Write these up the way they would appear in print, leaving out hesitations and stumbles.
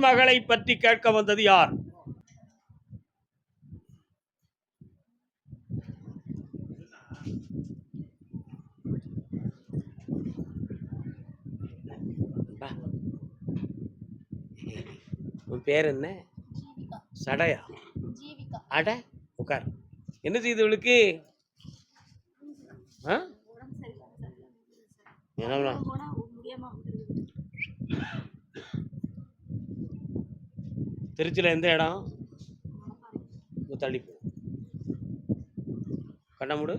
மகளை பற்றி கேட்க வந்தது யார்? உன் பேர் என்ன? சடையா? அட உட்கார். என்ன செய்து இவளுக்கு? திருச்சியில் எந்த இடம்? தள்ளிப்போ கண்ணமுடு.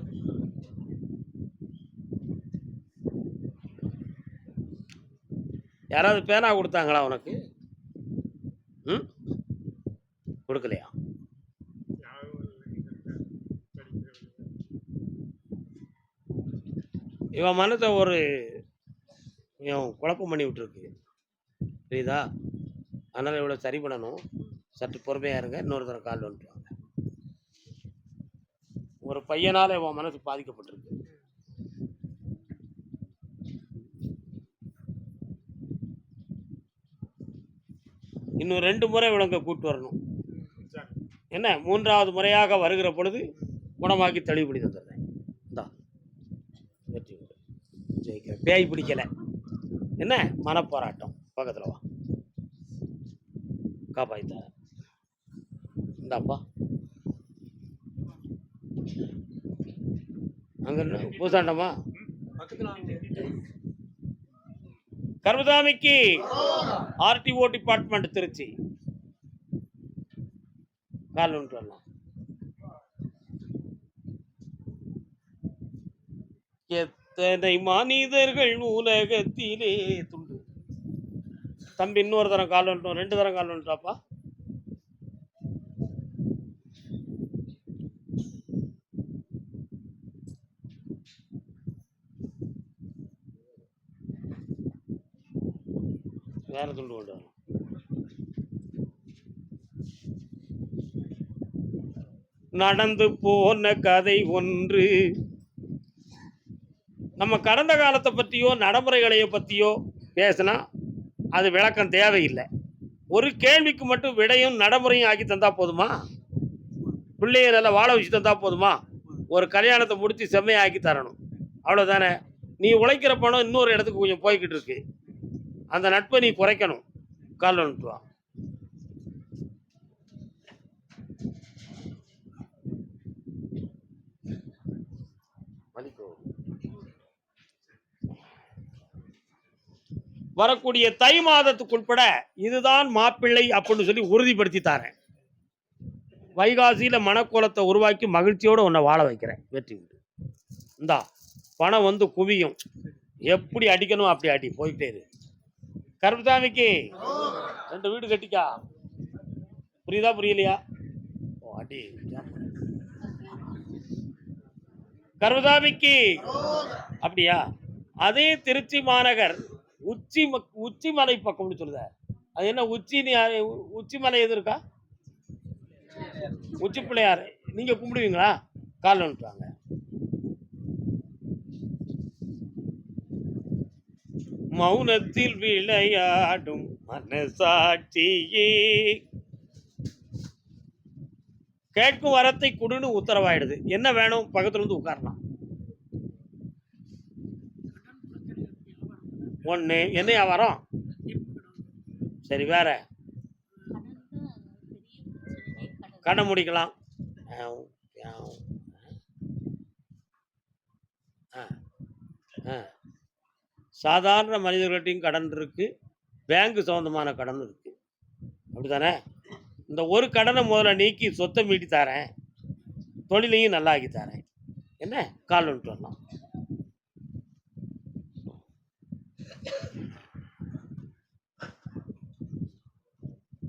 யாராவது பேனா கொடுத்தாங்களா உனக்கு? கொடுக்கலையா? இவன் மனத்தை ஒரு குழப்பம் பண்ணி விட்டுருக்கு, புரியுதா? அதனால் இவ்வளோ சரி பண்ணணும். சற்று பொறுமையாக இருங்க. இன்னொரு தடவை கால் வந்துட்டுவாங்க. ஒரு பையனால் இவன் மனசு பாதிக்கப்பட்டிருக்கு. இன்னும் 2 முறை இவனுங்க கூட்டு வரணும். என்ன 3வது முறையாக வருகிற பொழுது குணமாக்கி தெளிவுபடி தந்துடுறேன். இந்தா வெற்றி ஜெயிக்கிற. பேய் பிடிக்கலை. என்ன மனப்போராட்டம். பக்கத்தில் வா, காப்பாய்த்த. இந்தாப்பா அங்கே பூசாண்டமா. கர்மசாமிக்கு ஆர்டிஓ டிபார்ட்மெண்ட் திருச்சி கால் ஒன்று வரலாம். எத்தனை மனிதர்கள் உலகத்திலே துண்டு. தம்பி இன்னொரு தரம் கால் வந்துட்டோம். 2 தரம் கால் வந்துட்டாப்பா. வேற துண்டு கொண்டு வரும். நடந்து போன கதை ஒன்று. நம்ம கடந்த காலத்தை பற்றியோ நடைமுறைகளையோ பற்றியோ பேசினா அது விளக்கம் தேவையில்லை. ஒரு கேள்விக்கு மட்டும் விடையும் நடைமுறையும் ஆக்கி தந்தா போதுமா? பிள்ளைய நல்லா வாழ வச்சு தந்தா போதுமா? ஒரு கல்யாணத்தை முடித்து செம்மையாக்கி தரணும், அவ்வளோதானே. நீ உழைக்கிற பணம் இன்னொரு இடத்துக்கு கொஞ்சம் போய்கிட்டு இருக்கு. அந்த நட்பை நீ குறைக்கணும். கால் வந்துட்டு வா. வரக்கூடிய தை மாதத்துக்குள்பட இதுதான் மாப்பிள்ளை அப்படின்னு சொல்லி உறுதிப்படுத்தி தரேன். வைகாசியில மனக்கோலத்தை உருவாக்கி மகிழ்ச்சியோடு உன்னை வாழ வைக்கிறேன். வெற்றி உண்டு. இந்தா பணம் வந்து குவியும். எப்படி அடிக்கணும் அப்படி அடி, போயிட்டே இரு. கருப்புசாமிக்கு 2 வீடு கட்டிக்கா. புரியுதா புரியலையா? அடி. கருப்புசாமிக்கு அப்படியா? அதே திருச்சி மாநகர் உச்சிமலை பக்கம்னு சொல்லுத. அது என்ன உச்சி மலை எது இருக்கா? உச்சி பிள்ளையார். நீங்க கும்பிடுவீங்களா? கால் வந்துட்டாங்க. மௌனத்தில் விளையாடும் மனசாட்சியே கேட்கும் வரத்தை குடுன்னு உத்தரவாயிடுது. என்ன வேணும்? பக்கத்துல இருந்து உட்காரலாம். ஒன்று என்னையா வரோம்? சரி, வேற கடை முடிக்கலாம். சாதாரண மனிதர்கள்ட்டையும் கடன் இருக்கு, பேங்க் சம்பந்தமான கடன் இருக்கு, அப்படித்தானே? இந்த ஒரு கடனை முதல்ல நீக்கி சொத்தை மீட்டி தரேன், தொழிலையும் நல்லா ஆக்கி தரேன். என்ன கால் வந்துட்டு வரலாம்.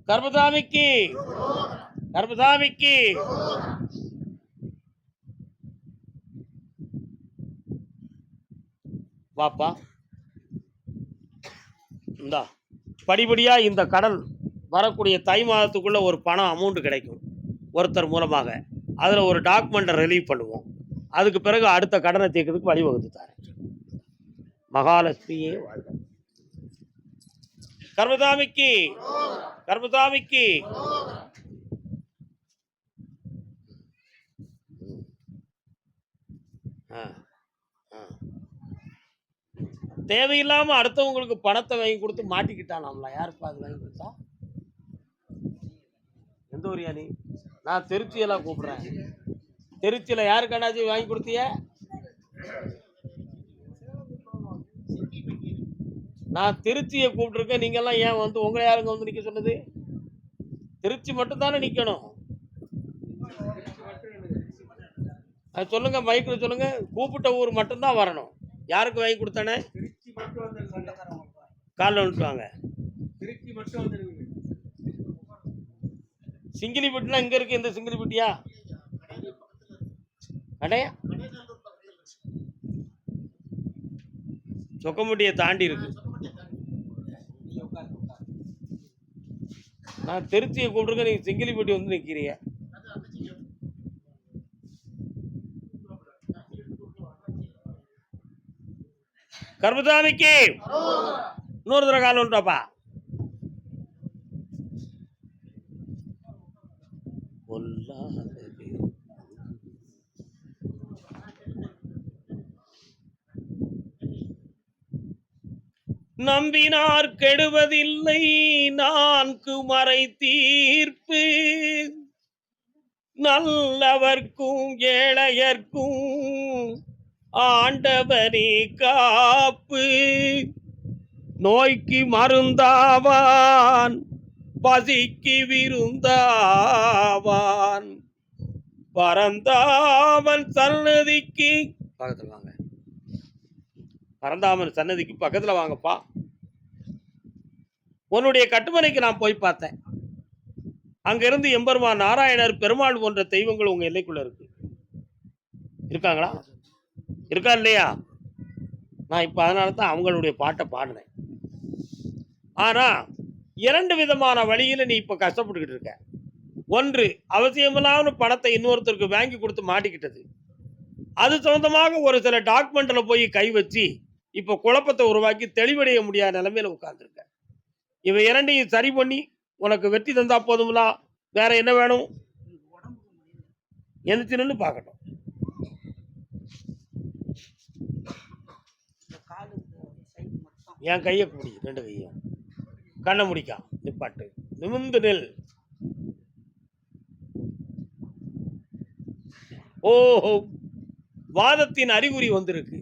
கர்மசாமிக்கு வாப்பா. இந்தா படிப்படியா இந்த கடன் வரக்கூடிய தை மாதத்துக்குள்ள ஒரு பணம் அமௌண்ட் கிடைக்கும் ஒருத்தர் மூலமாக. அதில் ஒரு டாக்குமெண்ட்டை ரிலீவ் பண்ணுவோம். அதுக்கு பிறகு அடுத்த கடனை தீர்க்கிறதுக்கு வழிவகுத்து தரேன். மகாலட்சுமியே வாழ்க. கர்மசாமிக்கு கர்மசாமிக்கு தேவையில்லாம அடுத்தவங்களுக்கு பணத்தை வாங்கி கொடுத்து மாட்டிக்கிட்டானாம்ல. யாருப்பா அது வாங்கி கொடுத்தா? எந்த ஊரியா நீ? நான் திருச்சியெல்லாம் கூப்பிடுறேன். திருச்சியில யாருக்கானாச்சும் வாங்கி கொடுத்திய? நான் திருச்சியை கூப்பிட்டுருக்கேன். நீங்க எல்லாம் ஏன் வந்து உங்களை யாருங்க வந்து நிக்க சொன்னது? திருச்சி மட்டும் தானே நிக்கணும். அது சொல்லுங்க, மைக்கில் சொல்லுங்க. கூப்பிட்ட ஊர் மட்டும்தான் வரணும். யாருக்கு வாங்கி கொடுத்தானே? காலில் வந்துட்டுவாங்க. சிங்கிலிப்பட்டினா இங்க இருக்கு. இந்த சிங்கிலிப்பட்டியா அடையா சொக்கமுட்டியை தாண்டி இருக்கு. நான் திருச்சியை கூப்பிட்டுருக்கேன். நீங்க சிங்கிலிப்பட்டி வந்து நிக்கிறீங்க. கர்மசாமிக்கு இன்னொரு தடவை கால் வந்துட்டாப்பா. நம்பினார் கெடுவதில்லை நான்கு மறை தீர்ப்பு, நல்லவர்க்கும் ஏழையர்க்கும் ஆண்டவனே காப்பு, நோய்க்கு மருந்தாவான் பசிக்கு விருந்தாவான், பரந்தாமன் சன்னதிக்கு பக்கத்துல வாங்க. பரந்தாமன் சன்னதிக்கு பக்கத்துல வாங்கப்பா. உன்னுடைய கட்டுமனைக்கு நான் போய் பார்த்தேன். அங்கிருந்து எம்பெருமான் நாராயணர், பெருமாள் போன்ற தெய்வங்கள் உங்க எல்லைக்குள்ள இருக்கு. இருக்காங்களா? இருக்கா இல்லையா? நான் இப்ப அதனால தான் அவங்களுடைய பாட்டை பாடினேன். ஆனா 2 விதமான வழியில நீ இப்ப கஷ்டப்பட்டுக்கிட்டு இருக்க. ஒன்று, அவசியமில்லாம பணத்தை இன்னொருத்தருக்கு வாங்கி கொடுத்து மாட்டிக்கிட்டது. அது சொந்தமாக ஒரு சில டாக்குமெண்ட்ல போய் கை வச்சு இப்ப குழப்பத்தை உருவாக்கி தெளிவடைய முடியாத நிலைமையில உட்கார்ந்துருக்க. இவை 2ஐயும் சரி பண்ணி உனக்கு வெற்றி தந்தா போதுங்களா? வேற என்ன வேணும்? எந்திரிச்சு நின்று பார்க்கட்டும். என் கையை பிடி, 2 கையும் கண்ணை முடிக்கா நிப்பாட்டு, நிமிந்து நெல். ஓஹோ, வாதத்தின் அறிகுறி வந்திருக்கு.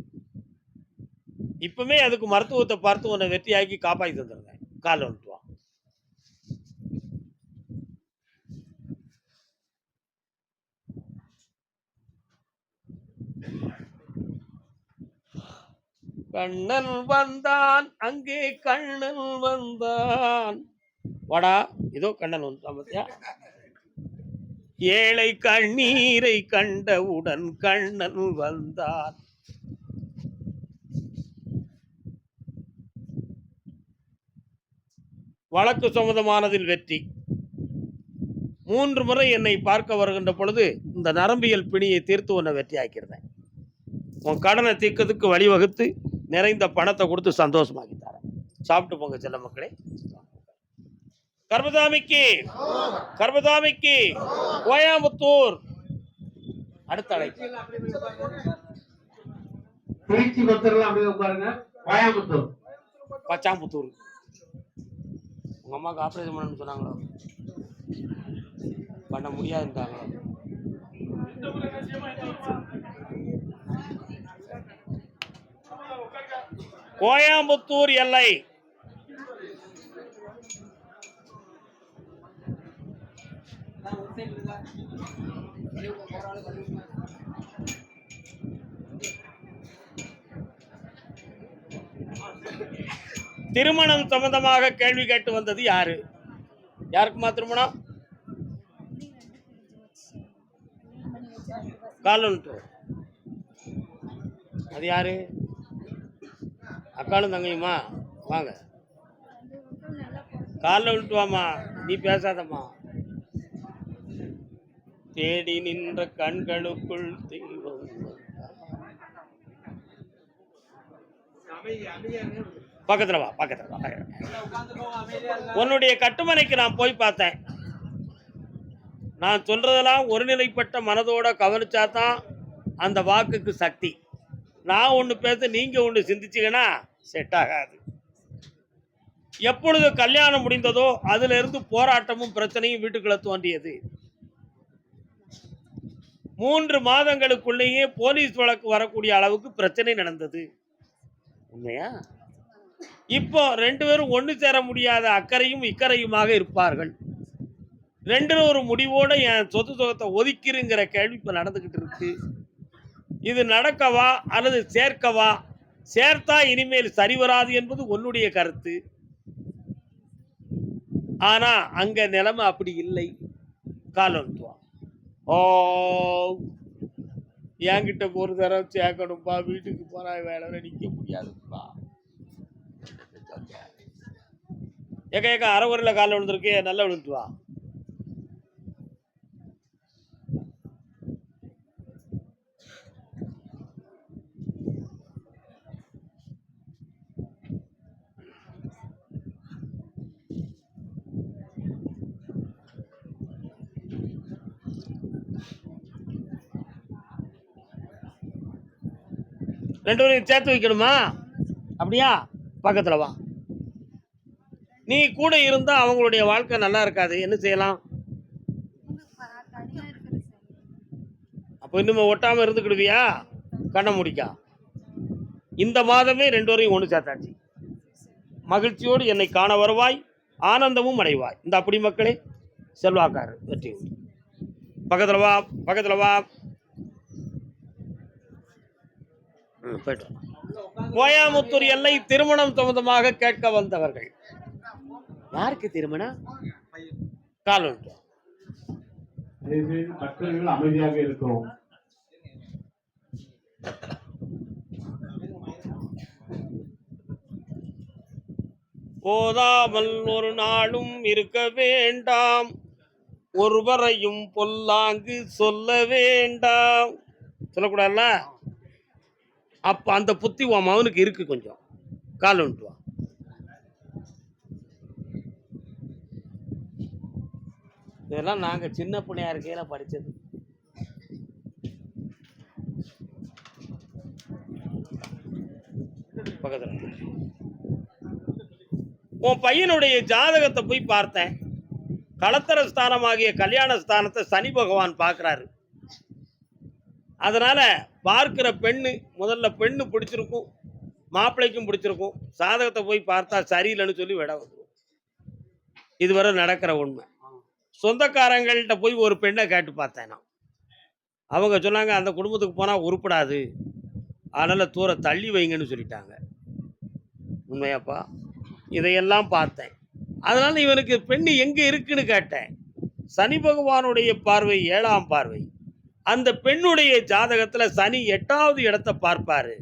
இப்பவுமே அதுக்கு மருத்துவத்தை பார்த்து உன்னை வெற்றியாக்கி காப்பாற்றி தந்துருங்க. கால வந்துட்டு வா. கண்ணன் வந்தான், அங்கே கண்ணன் வந்தான். வாடா, இதோ கண்ணன் வந்தான். பத்தியா? ஏழை கண்ணீரை கண்டவுடன் கண்ணன் வந்தான். வழக்கு சம்மதமானதில் வெற்றி. 3 முறை என்னை பார்க்க வருகின்ற பொழுது இந்த நரம்பியல் பிணியை தீர்த்து உன்னை வெற்றி ஆக்கிறேன். உன் கடனை தீர்க்கிறதுக்கு வழிவகுத்து நிறைந்த பணத்தை கொடுத்து சந்தோஷமாக்கி தரேன். சாப்பிட்டு போங்க செல்ல மக்களே. கர்மசாமிக்கு கர்மசாமிக்கு கோயம்புத்தூர். அடுத்த அழைப்பு திருச்சி பச்சாம்புத்தூர். உங்க அம்மாவுக்கு ஆபரேஷன் பண்ணணும்னு சொன்னாங்களோ? பண்ண முடியாதுன்றாங்களோ? கோயம்புத்தூர் எல்லை. திருமணம் சம்பந்தமாக கேள்வி கேட்டு வந்தது யாரு? யாருக்குமா திருமணம்? காலன்ட்டு அது யாரு? அக்காலும் தங்கையுமா? வாங்க, காலில் விட்டு வாமா. நீ பேசாதம்மா. தேடி நின்ற கண்களுக்குள் தெய்வம். பக்கத்துல வா, பக்கத்துல வா. உன்னுடைய கட்டுமனைக்கு நான் போய் பார்த்தேன். நான் சொல்றதெல்லாம் ஒருநிலைப்பட்ட மனதோட கவனிச்சாதான் அந்த வாக்குக்கு சக்தி. நான் ஒண்ணு பேச நீங்க ஒண்ணு சிந்திச்சீங்கன்னா செட் ஆகாது. எப்பொழுது கல்யாணம் முடிந்ததோ அதுல இருந்து போராட்டமும் பிரச்சனையும் வீட்டுக்குள்ள தோன்றியது. 3 மாதங்களுக்குள்ளேயே போலீஸ் வழக்கு வரக்கூடிய அளவுக்கு பிரச்சனை நடந்தது. உண்மையா? இப்போ 2 பேரும் ஒண்ணு சேர முடியாத அக்கறையும் இக்கரையுமாக இருப்பார்கள். 2 ஒரு முடிவோட என் சொத்து சுகத்தை ஒதுக்கிருங்கிற கேள்வி இப்ப நடந்துகிட்டு இருக்கு. இது நடக்கவா அல்லது சேர்க்கவா? சேர்த்தா இனிமேல் சரி வராது என்பது உன்னுடைய கருத்து. ஆனா அங்க நிலைமை அப்படி இல்லை. காலத்துவா ஓ என்கிட்ட ஒரு தடவை சேர்க்கணும்பா, வீட்டுக்கு போனா வேலை நிக்க முடியாதுப்பா. ஏக்க அரை ஊரில் காலில் விழுந்துருக்கு, நல்லா விழுந்துட்டு வா. ரெண்டு பேரும் சேர்த்து வைக்கணுமா? அப்படியா? பக்கத்துல வா. நீ கூட இருந்தா அவங்களுடைய வாழ்க்கை நல்லா இருக்காது. என்ன செய்யலாம்? அப்ப இன்னும் ஒட்டாம இருந்துக்கிடுவியா? கண்ண முடிக்கா. இந்த மாதமே 2 பேரையும் ஒன்று சேர்த்தாச்சு. மகிழ்ச்சியோடு என்னை காண வருவாய், ஆனந்தமும் அடைவாய். இந்த அப்படி மக்களே செல்வாக்காரு வெற்றி. பக்கத்துல வா, பக்கத்துல வா. போயிட்டு கோயமுத்தூர் எல்லை திருமணம் சம்பந்தமாக கேட்க வந்தவர்கள். யாருக்கு திருமணம்? கால் அமைதியாக இருக்கிறோம். போதாமல் ஒரு நாளும் இருக்க வேண்டாம், ஒருவரையும் பொல்லாங்கு சொல்ல வேண்டாம். சொல்லக்கூடாதுல்ல? அப்ப அந்த புத்தி உன் மகனுக்கு இருக்கு கொஞ்சம். கால் வந்துட்டு வா. இதெல்லாம் நாங்க சின்ன பிள்ளையா இருக்கையில படிச்சது. பக்கத்துல உன் பையனுடைய ஜாதகத்தை போய் பார்த்தேன். களத்திர ஸ்தானமாகிய கல்யாண ஸ்தானத்தை சனி பகவான் பார்க்கிறாரு. அதனால பார்க்கிற பெண்ணு முதல்ல பெண்ணு பிடிச்சிருக்கும், மாப்பிள்ளைக்கும் பிடிச்சிருக்கும். சாதகத்தை போய் பார்த்தா சரியில்லைன்னு சொல்லி விட வந்துடும். இதுவரை நடக்கிற உண்மை. சொந்தக்காரங்கள்ட்ட போய் ஒரு பெண்ணை கேட்டு பார்த்தேன் நான். அவங்க சொன்னாங்க அந்த குடும்பத்துக்கு போனால் உருப்படாது, அதனால் தூர தள்ளி வைங்கன்னு சொல்லிட்டாங்க. உண்மையாப்பா? இதையெல்லாம் பார்த்தேன். அதனால இவனுக்கு பெண்ணு எங்கே இருக்குன்னு கேட்டேன். சனி பகவானுடைய பார்வை 7ஆம் பார்வை. அந்த பெண்ணுடைய ஜாதகத்தில் சனி 8வது இடத்தை பார்ப்பாரு.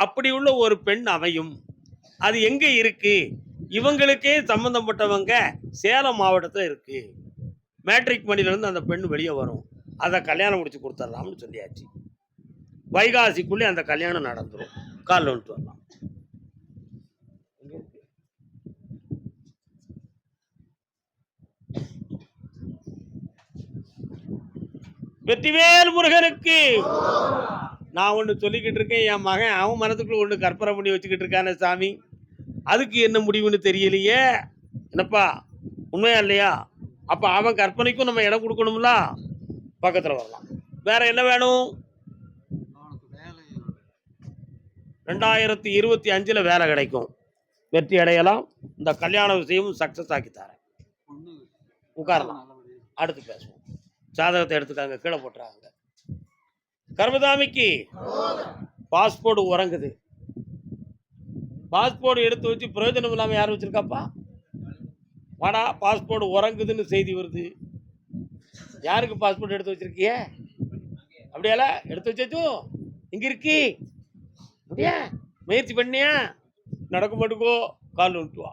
அப்படி உள்ள ஒரு பெண் அமையும். அது எங்கே இருக்கு? இவங்களுக்கே சம்பந்தப்பட்டவங்க சேலம் மாவட்டத்தில் இருக்கு. மேட்ரிக் மணிலேருந்து அந்த பெண் வெளியே வரும். அதை கல்யாணம் முடிச்சு கொடுத்துடலாம்னு சொல்லியாச்சு. வைகாசிக்குள்ளே அந்த கல்யாணம் நடந்துடும். காலில் வந்துட்டு வரலாம். வெற்றிவேல் முருகனுக்கு. நான் ஒன்று சொல்லிக்கிட்டு இருக்கேன், என் மகன் அவன் மனத்துக்குள்ள ஒன்று கற்பனை பண்ணி வச்சுக்கிட்டு இருக்கானே சாமி. அதுக்கு என்ன முடிவுன்னு தெரியலையே. என்னப்பா உண்மையா இல்லையா? அப்போ அவன் கற்பனைக்கும் நம்ம இடம் கொடுக்கணும்ல. பக்கத்தில் வரலாம். வேற என்ன வேணும்? 2025 வேலை கிடைக்கும், வெற்றி அடையலாம். இந்த கல்யாண விஷயமும் சக்சஸ் ஆக்கி தரேன். உட்காரலாம், அடுத்து பேசுவோம். ஜாதகத்தை எடுத்துக்காங்க, கீழே போட்டுறாங்க. கர்மதாமிக்கு பாஸ்போர்ட் உறங்குது. பாஸ்போர்ட் எடுத்து வச்சு பிரயோஜனம் இல்லாமல் யாரும் வச்சிருக்காப்பா? வாடா, பாஸ்போர்ட் உறங்குதுன்னு செய்தி வருது. யாருக்கு பாஸ்போர்ட் எடுத்து வச்சிருக்கிய? அப்படியால எடுத்து வச்சோ இங்க இருக்கு. அப்படியா? முயற்சி பண்ணியா? நடக்க மாட்டுக்கோ. கால் விட்டு வா.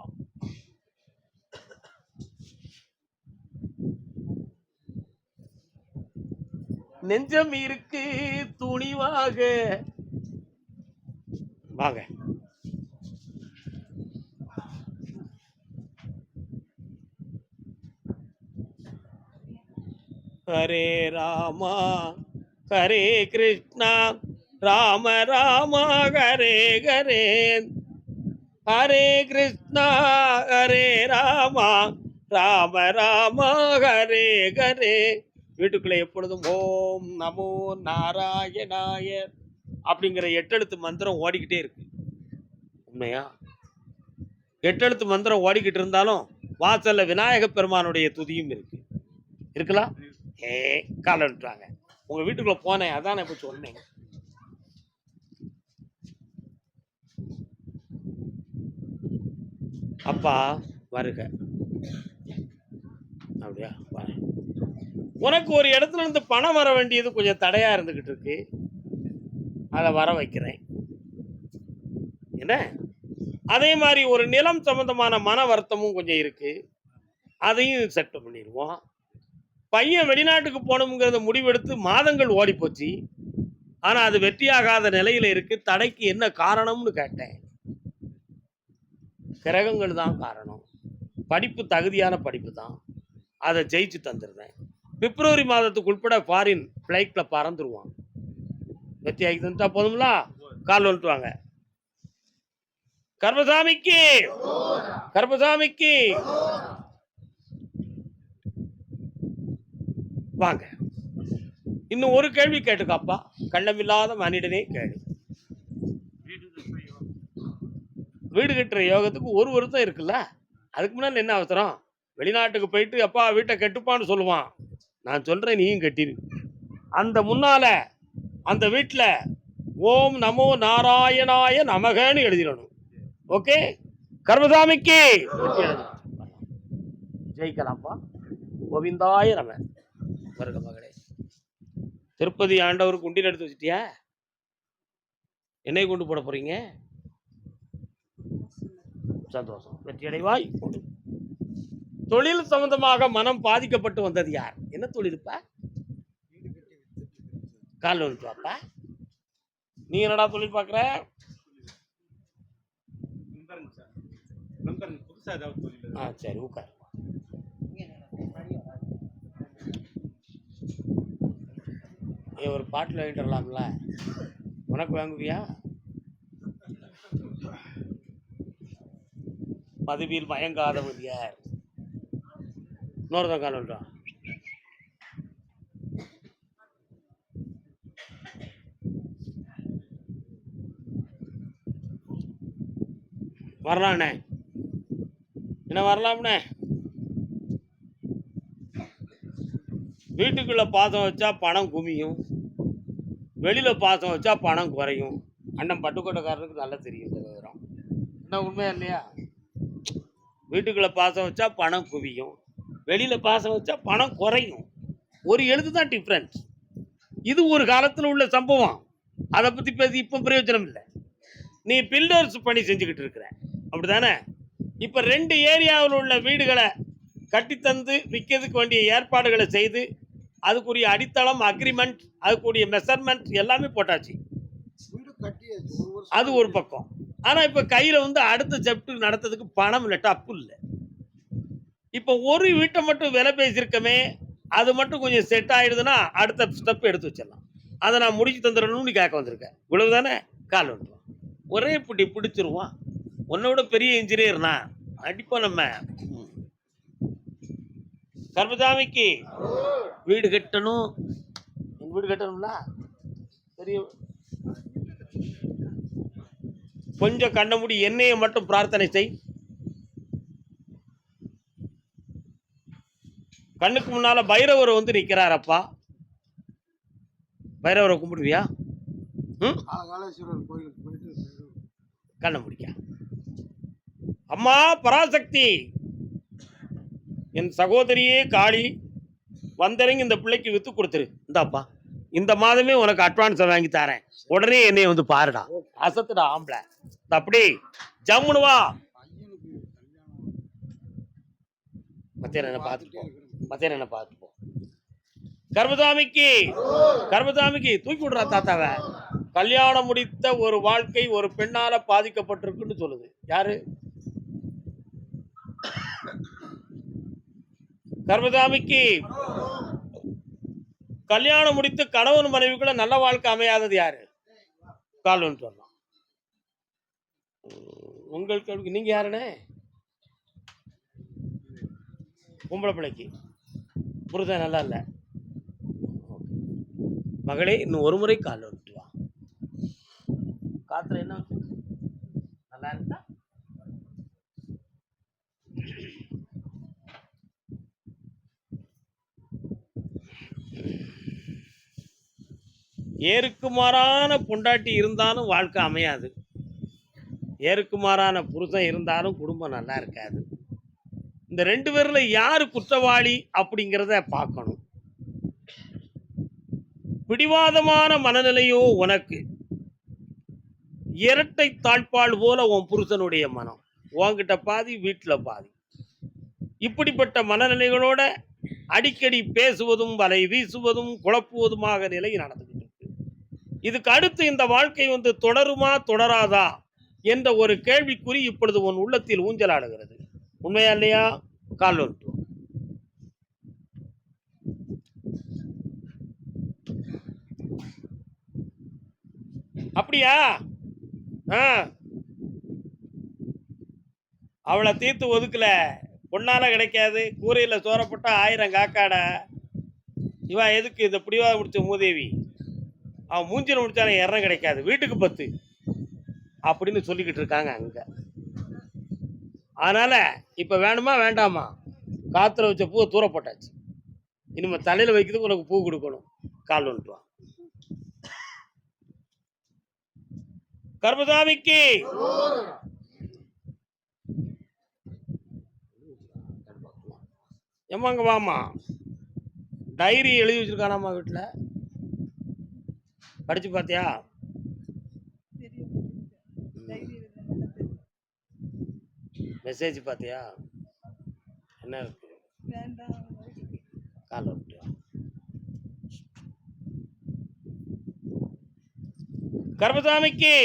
நெஞ்சம் இருக்கு துணிவாக வாங்க. ஹரே ராமா ஹரே கிருஷ்ணா ராம ராமா ஹரே ஹரே ஹரே கிருஷ்ணா ஹரே ராமா ராம ராமா ஹரே ஹரே. வீட்டுக்குள்ள எப்பொழுதும் ஓம் நமோ நாராயணாய அப்படிங்கிற எட்டெழுத்து மந்திரம் ஓடிக்கிட்டே இருக்கு. உண்மையா? எட்டெழுத்து மந்திரம் ஓடிக்கிட்டு இருந்தாலும் வாசல்ல விநாயக பெருமானுடைய துதியும் இருக்கு. இருக்கலாம். கால விட்டுறாங்க. உங்க வீட்டுக்குள்ள போனேன், அதான் இப்ப சொன்னேன். அப்பா வருக. அப்படியா? உனக்கு ஒரு இடத்துல இருந்து பணம் வர வேண்டியது கொஞ்சம் தடையா இருந்துகிட்டு இருக்கு, அதை வர வைக்கிறேன். என்ன? அதே மாதிரி ஒரு நிலம் சம்பந்தமான மன வருத்தமும் கொஞ்சம் இருக்கு, அதையும் செட் பண்ணிடுவோம். பையன் வெளிநாட்டுக்கு போகணுங்கிறத முடிவெடுத்து மாதங்கள் ஓடி போச்சு, ஆனா அது வெற்றியாகாத நிலையில இருக்கு. தடைக்கு என்ன காரணம்னு கேட்டேன். கிரகங்கள் தான் காரணம். படிப்பு தகுதியான படிப்பு தான், அதை ஜெயிச்சு தந்துடுறேன். பிப்ரவரி மாதத்துக்கு உட்பட ஃபாரின் ஃப்ளைட்ல பறந்துருவான். வெற்றி ஆகி தந்துட்டா போதும்ல. கால் வந்துட்டு வாங்க. கர்மசாமிக்கு கர்மசாமிக்கு வாங்க. இன்னும் ஒரு கேள்வி கேட்டுக்காப்பா, கள்ளமில்லாத மனிதனே கேள்வி. வீடு கட்டுற யோகத்துக்கு ஒரு வருத்தம் இருக்குல்ல, அதுக்கு முன்னாடி என்ன அவசரம்? வெளிநாட்டுக்கு போயிட்டு அப்பா வீட்டை கட்டுப்பான்னு சொல்லுவான். நான் சொல்றேன், நீயும் கட்டிரு. அந்த முன்னால அந்த வீட்டில் ஓம் நமோ நாராயணாய நமகன்னு எழுதிடணும். ஓகே? கர்மசாமிக்கு ஜெயிக்கலாம்ப்பா. கோவிந்தாய நம. வருக மகளே. திருப்பதி ஆண்டவருக்கு உண்டியல் எடுத்து வச்சுட்டியா? என்னை கொண்டு போட போறீங்க? சந்தோஷம். வெற்றியடைவாய். தொழில் சம்பந்தமாக மனம் பாதிக்கப்பட்டு வந்தது யார்? என்ன தொழில்ப்பா? கால் வந்துப்பாப்பா. நீ என்னடா தொழில் பார்க்குற? சரி, உட்கார். ஒரு பாட்டில் வாங்கிட்டு வரலாம்ல, உனக்கு வாங்குவியா? மதுவில் மயங்காதவர் யார்? இன்னொருதான் கால் வந்துட்டான். வரலாம்ண்ணே, என்ன வரலாம்ண்ணே. வீட்டுக்குள்ள பாசம் வச்சா பணம் குமியும், வெளியில பாசம் வச்சா பணம் குறையும். அண்ணன் பட்டுக்கோட்டைக்காரனுக்கு நல்லா தெரியும் இந்த விவரம். என்ன உண்மையா இல்லையா? வீட்டுக்குள்ள பாசம் வச்சா பணம் குவியும், வெளியில பாசம் வச்சா பணம் குறையும். ஒரு எழுத்து தான் டிஃப்ரென்ஸ். இது ஒரு காலத்தில் உள்ள சம்பவம், அதை பத்தி பேசி இப்போ பிரயோஜனம் இல்லை. நீ பில்டர்ஸ் பணி செஞ்சுக்கிட்டு இருக்கிற, அப்படிதானே? இப்ப 2 ஏரியாவில் உள்ள வீடுகளை கட்டித்தந்து விற்கிறதுக்கு வேண்டிய ஏற்பாடுகளை செய்து அதுக்குரிய அடித்தளம், அக்ரிமெண்ட், அதுக்குரிய மெஷர்மெண்ட் எல்லாமே போட்டாச்சு. அது ஒரு பக்கம். ஆனா இப்ப கையில வந்து அடுத்த செப்ட் நடத்துறதுக்கு பணம் இல்லை, டப்பு இல்லை. இப்ப ஒரு வீட்டை மட்டும் விலை பேசியிருக்கமே, அது மட்டும் கொஞ்சம் செட் ஆயிடுதுன்னா அடுத்த ஸ்டெப் எடுத்து வச்சிடலாம். அதை நான் முடிச்சு தந்துடணும்னு கேட்க வந்திருக்கேன். இவ்வளவுதானே? கால் வந்துடுவான். ஒரே பிடி பிடிச்சிருவான். உன்னை விட பெரிய இன்ஜினியர்னா அடிப்போம் நம்ம. கர்மசாமிக்கு வீடு கட்டணும். வீடு கட்டணும்ல, பெரிய கொஞ்சம் கண்ண மூடி என்னைய மட்டும் பிரார்த்தனை செய். கண்ணுக்கு முன்னால பைரவர் வந்து நிக்கிறாரப்பா. பைரவரை கும்பிடுவியா? கண்ண முடிக்க. அம்மா பராசக்தி, என் சகோதரியே காளி, வந்தரங்க இந்த பிள்ளைக்கு வித்து கொடுத்துரு. இந்தாப்பா, இந்த மாதமே உனக்கு அட்வான்ஸ் வாங்கி தரேன், உடனே என்னைய வந்து பாருடா. அசத்துடா ஆம்பளை. அப்படி ஜம்முனு வா. மத்தியானம் என்ன பார்த்துப்போம், மத்தியானம் என்ன பார்த்துப்போம். கர்மசாமிக்கு கர்மசாமிக்கு தூக்கி விடுறா தாத்தாவை. கல்யாணம் முடித்த ஒரு வாழ்க்கை ஒரு பெண்ணால பாதிக்கப்பட்டிருக்குன்னு சொல்லுது. யாரு? கர்மசாமிக்கு கல்யாணம் முடித்து கணவன் மனைவிக்குள்ள நல்ல வாழ்க்கை அமையாதது யாரு? கால் ஒன்று சொல்லலாம். உங்கள் கேள்விக்கு நீங்க யாருன்னு? பொம்பளை பிள்ளைக்கு புருஷன் நல்லா இல்ல. மகளே இன்னும் ஒரு முறை கால் வந்துட்டு வா. காத்துல என்ன நல்லா இருக்கா? ஏருக்கு மாறான பொண்டாட்டி இருந்தாலும் வாழ்க்கை அமையாது. ஏருக்கு மாறான புருஷன் இருந்தாலும் குடும்பம் நல்லா இருக்காது. இந்த 2 பேர்ல யாரு குற்றவாளி அப்படிங்கிறத பார்க்கணும். பிடிவாதமான மனநிலையோ உனக்கு, இரட்டை தாழ்பால் போல உன் புருஷனுடைய மனம், உன்கிட்ட பாதி வீட்டுல பாதி. இப்படிப்பட்ட மனநிலைகளோட அடிக்கடி பேசுவதும் வலை வீசுவதும் குழப்புவதுமாக நிலை நடந்துகிட்டு இருக்கு. இதுக்கு அடுத்து இந்த வாழ்க்கை தொடருமா தொடராதா என்ற ஒரு கேள்விக்குறி இப்பொழுது உன் உள்ளத்தில் ஊஞ்சலாடுகிறது. உண்மையா இல்லையா? கால் ஒன்று. அப்படியா? அவளை தீர்த்து ஒதுக்கல, பொண்ணால கிடைக்காது. கூரையில சோறப்பட்டா 1000 காக்காட. இவன் எதுக்கு இந்த பிடிவாத முடிச்ச மூதேவி? அவன் மூஞ்சில முடிச்சாலும் இறம் கிடைக்காது, வீட்டுக்கு 10 அப்படின்னு சொல்லிக்கிட்டு இருக்காங்க அங்க. அதனால இப்ப வேணுமா வேண்டாமா? காத்துல வச்ச பூவை தூர போட்டாச்சு. இனிமே தலையில வைக்கிறதுக்கு உனக்கு பூ கொடுக்கணும். கால் வந்துட்டு வா. கர்மசாமிக்கு எம்மாங்க வாமா. டைரி எழுதி வச்சிருக்கானாமா வீட்டுல, படிச்சு பாத்தியா? மெசேஜ் பாத்தியா? என்ன இருக்கு? கால் வந்துட்டு வா. கர்மசாமிக்கு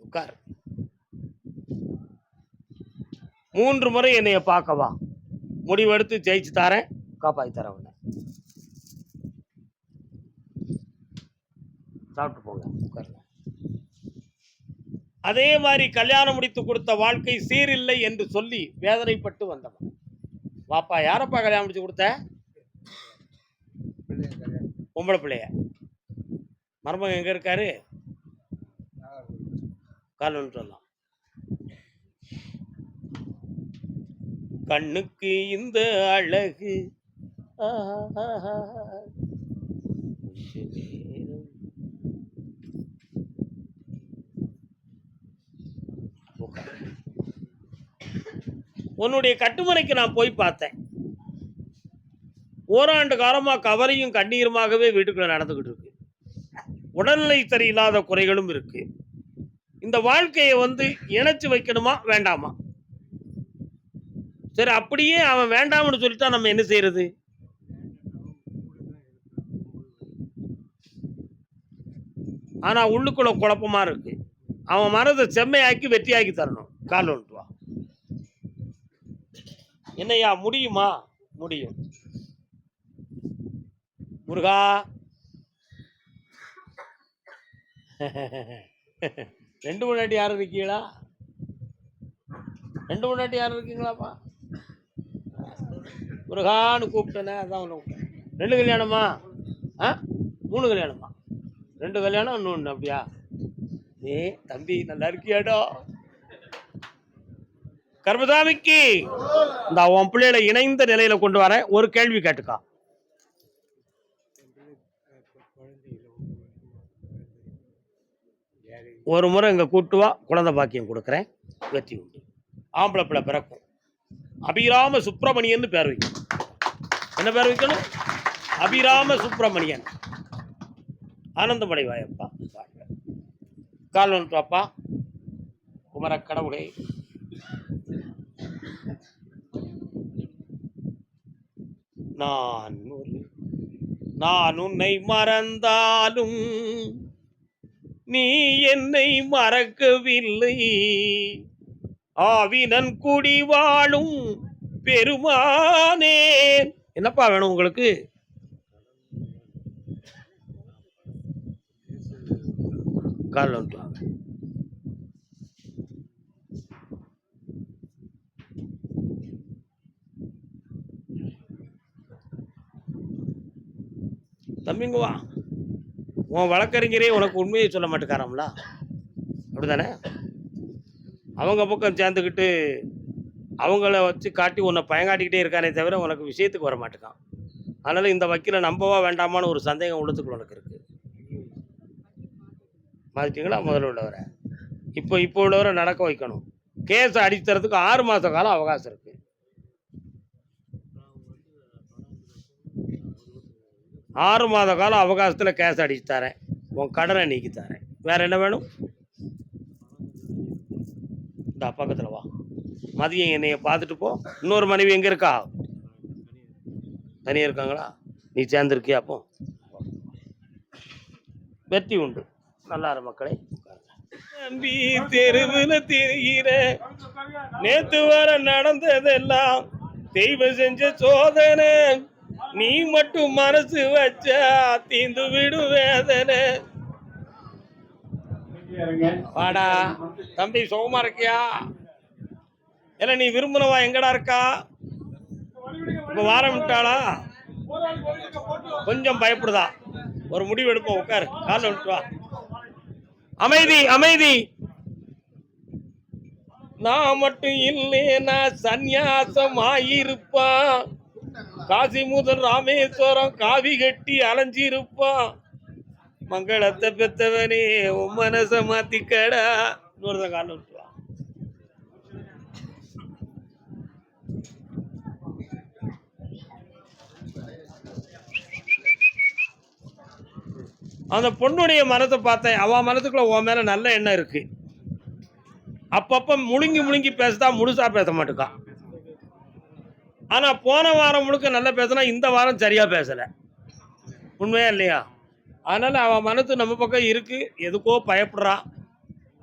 உட்கார். 3 முறை என்னைய பார்க்கவா. முடிவெடுத்து ஜெயிச்சு தரேன், காப்பாத்தி தரேன். உன்னை சாப்பிட்டு போங்க, உட்காருங்க. அதே மாதிரி கல்யாணம் முடித்து கொடுத்த வாழ்க்கை சீரில்லை என்று சொல்லி வேதனைப்பட்டு வந்தவன். வாப்பா, யாரப்பா கல்யாணம் முடிச்சு கொடுத்த? பொம்பளை பிள்ளைய. மருமகன் எங்க இருக்காரு? கால் ஒன்று சொல்லலாம். கண்ணுக்கு இந்த அழகு உன்னுடைய கட்டுமனைக்கு நான் போய் பார்த்தேன். ஓராண்டு காலமா கவலையும் கண்ணீருமாகவே வீட்டுக்குள்ள நடந்துகிட்டு இருக்கு. உடல்நிலை சரியில்லாத குறைகளும் இருக்கு. இந்த வாழ்க்கையை இணைச்சு வைக்கணுமா வேண்டாமா? சரி, அப்படியே அவன் வேண்டாம்னு சொல்லிட்டா நம்ம என்ன செய்யறது? ஆனா உள்ளுக்குள்ள குழப்பமா இருக்கு. அவன் மனதை செம்மையாக்கி வெற்றியாக்கி தரணும். கால் ஒன்று வா. என்னையா முடியுமா? முடியும். முருகா, 2 முன்னாடி யாரும் இருக்கீங்களா? 2 முன்னாடி யாரும் இருக்கீங்களாப்பா? முருகான்னு கூப்பிட்டேனே, அதான் ஒன்று கூப்பிட்டேன். 2 கல்யாணமா? 3 கல்யாணமா? 2 கல்யாணம், இன்னொன்று. அப்படியா? தம்பி நல்லா இருக்கியாடா? கர்மசாமிக்கு இந்த உன் பிள்ளைகளை இணைந்த நிலையில கொண்டு வரேன். ஒரு கேள்வி கேட்டுக்கா. ஒரு முறை இங்க கூட்டு வா, குழந்தை பாக்கியம் கொடுக்குறேன், வெற்றி உண்டு. ஆம்பளை பிள்ளை பிறக்கும். அபிராம சுப்பிரமணியன் பேர் வைக்கணும். என்ன பேர் வைக்கணும்? அபிராம சுப்பிரமணியன். ஆனந்தமடைவாயப்பா. கால் வந்துட்டாப்பா. குமர கடவுளே, நான் உன்னை மறந்தாலும் நீ என்னை மறக்கவில்லை. ஆவினன் குடி வாழும் பெருமானே. என்னப்பா வேணும் உங்களுக்கு? கால் வந்துட்டு வாங்க. தம்பிங்க வா. உன் வழக்கறிஞரே உனக்கு உண்மையை சொல்ல மாட்டேக்காராம்ல, அப்படிதானே? அவங்க பக்கம் சேர்ந்துக்கிட்டு அவங்கள வச்சு காட்டி உன்னை பயங்காட்டிக்கிட்டே இருக்கானே தவிர உனக்கு விஷயத்துக்கு வர மாட்டேக்கான். அதனால் இந்த வக்கீலை நம்பவா வேண்டாமான்னு ஒரு சந்தேகம் உள்ளத்துக்குள்ள உனக்கு இருக்குது. மாற்றிட்டீங்களா முதல்ல உள்ளவரை? இப்போ உள்ளவரை நடக்க வைக்கணும். கேஸை அடித்தறதுக்கு 6 மாத காலம் அவகாசம் இருக்குது. 6 மாத காலம் அவகாசத்தில் கேஸ் அடிச்சு தரேன், உன் கடனை நீக்கி தரேன். வேற என்ன வேணும்? இந்த பக்கத்தில் வா. மதியம் என்னைய பார்த்துட்டு போ. இன்னொரு மனைவி எங்கே இருக்கா? தனியாக இருக்காங்களா? நீ சேர்ந்துருக்கியா? அப்போ வெற்றி உண்டு. நல்லாரு மக்களே. தம்பி தெருவில் தெரிகிற நேத்து வர நடந்ததெல்லாம் தெய்வம் செஞ்ச சோதனை. நீ மட்டும் மனசு வச்சா தீந்து விடு வேதனை. வாடா தம்பி, சுகமா இருக்கியா? இல்ல நீ விரும்பினவா எங்கடா இருக்கா? இப்ப வாரமிட்டாளா? கொஞ்சம் பயப்படுதா? ஒரு முடிவு எடுப்போம். உட்காரு, கால விட்டு வா. அமைதி அமைதி. நான் மட்டும் இல்லைன்னா சந்நியாசம் ஆயிருப்பான். காசி முதல் ராமேஸ்வரம் காவி கட்டி அலைஞ்சிருப்பான். மங்களத்தை பெத்தவனே உன் மனச மாத்திக்கடா. இன்னொருதான் கால விட்டு வா. அந்த பொண்ணுடைய மனத்தை பார்த்தேன். அவ மனத்துக்குள்ள உன் மேல நல்ல எண்ணம் இருக்கு. அப்பப்ப முழுங்கி முழுங்கி பேசுதா, முழுசா பேச மாட்டேக்கா. ஆனா போன வாரம் முழுக்க நல்லா பேசினா இந்த வாரம் சரியா பேசல. உண்மையா இல்லையா? அதனால அவன் மனசு நம்ம பக்கம் இருக்கு. எதுக்கோ பயப்படுறா.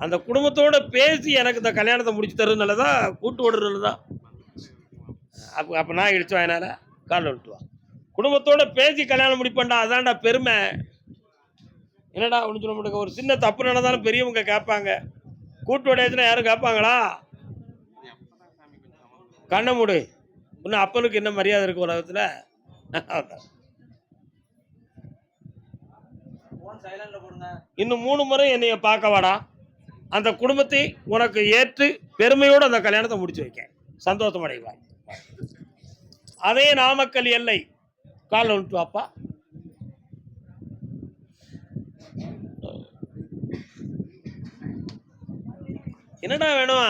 அந்த குடும்பத்தோட பேசி எனக்கு இந்த கல்யாணத்தை முடிச்சு தருதுனாலதான், கூட்டு ஓடுறதுலதான். அப்ப நான் இடிச்சு வாயினால காலில் விட்டுவா. குடும்பத்தோட பேசி கல்யாணம் முடிப்பேன்டா, அதான்டா பெருமை. என்னடா ஒன்று சொல்ல மாட்டேங்க. ஒரு சின்ன தப்பு நடந்தாலும் பெரியவங்க கேட்பாங்க. கூட்டு உடையதுன்னா யாரும் கேட்பாங்களா? கண்ணை மூடு. இன்னும் அப்பனுக்கு என்ன மரியாதை இருக்கு உலகத்துல? இன்னும் 3 முறை என்னைய பார்க்க வாடா. அந்த குடும்பத்தை உனக்கு ஏற்று பெருமையோடு அந்த கல்யாணத்தை முடிச்சு வைக்க சந்தோஷம் அடைவாய். அதே நாமக்கல் எல்லை. காலில் விட்டு வாப்பா. என்னடா வேணும்?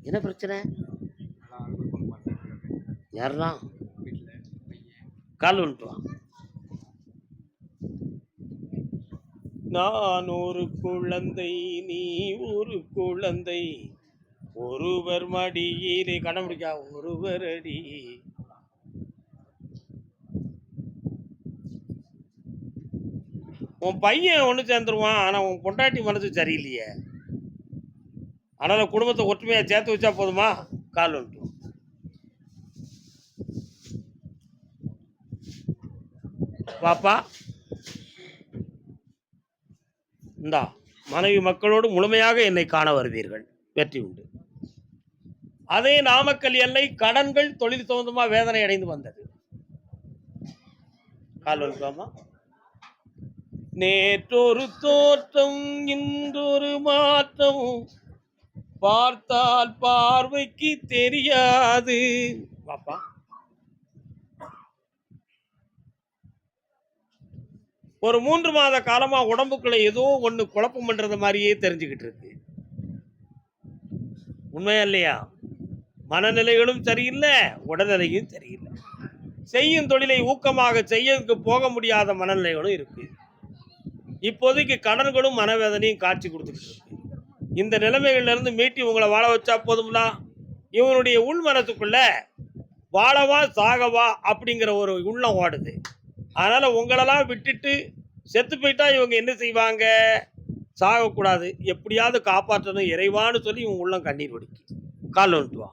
என்ன பிரச்சனை? யாரெல்லாம்? கால் விட்டு வா. நான் ஒரு குழந்தை, நீ ஒரு குழந்தை, ஒருவர் மடியிலே கண்டுபிடிக்கா ஒருவர் அடி. உன் பையன் ஒன்று சேர்ந்துருவான். ஆனால் உன் பொண்டாட்டி மனசு சரியில்லையே. அதனால் குடும்பத்தை ஒற்றுமையாக சேர்த்து வச்சா போதுமா? கால் வந்துட்டு பாப்பா. இந்தா மனைவி மக்களோடு முழுமையாக என்னை காண வருவீர்கள். வெற்றி உண்டு. அதே நாமக்கல் எல்லை கடன்கள் தொழில் சம்பந்தமாக வேதனை அடைந்து வந்தது. கால் வந்துட்டாமா. நேற்றொரு தோற்றம் இன்றொரு மாற்றம், பார்த்தால் பார்வைக்கு தெரியாது. பாப்பா ஒரு 3 மாத காலமா உடம்புக்குள்ள ஏதோ ஒண்ணு குழப்பம் பண்றது மாதிரியே தெரிஞ்சுக்கிட்டு இருக்கு. உண்மையா இல்லையா? மனநிலைகளும் சரியில்லை, உடல்நிலையும் சரியில்லை. செய்யும் தொழிலை ஊக்கமாக செய்ய போக முடியாத மனநிலைகளும் இருக்கு. இப்போதைக்கு கடன்களும் மனவேதனையும் காட்சி கொடுத்துக்கிட்டு இருக்கு. இந்த நிலைமைகள்ல இருந்து மீட்டி உங்களை வாழ வச்சா போதும்னா, இவனுடைய உள் மனசுக்குள்ள வாழவா சாகவா அப்படிங்கிற ஒரு உள்ளம் ஓடுது. அதனால உங்களெல்லாம் விட்டுட்டு செத்து போயிட்டா இவங்க என்ன செய்வாங்க? சாகக்கூடாது, எப்படியாவது காப்பாற்றணும் இறைவான்னு சொல்லி இவன் உள்ளம் கண்ணீர் வடிக்கும். கால் வந்துட்டு வா.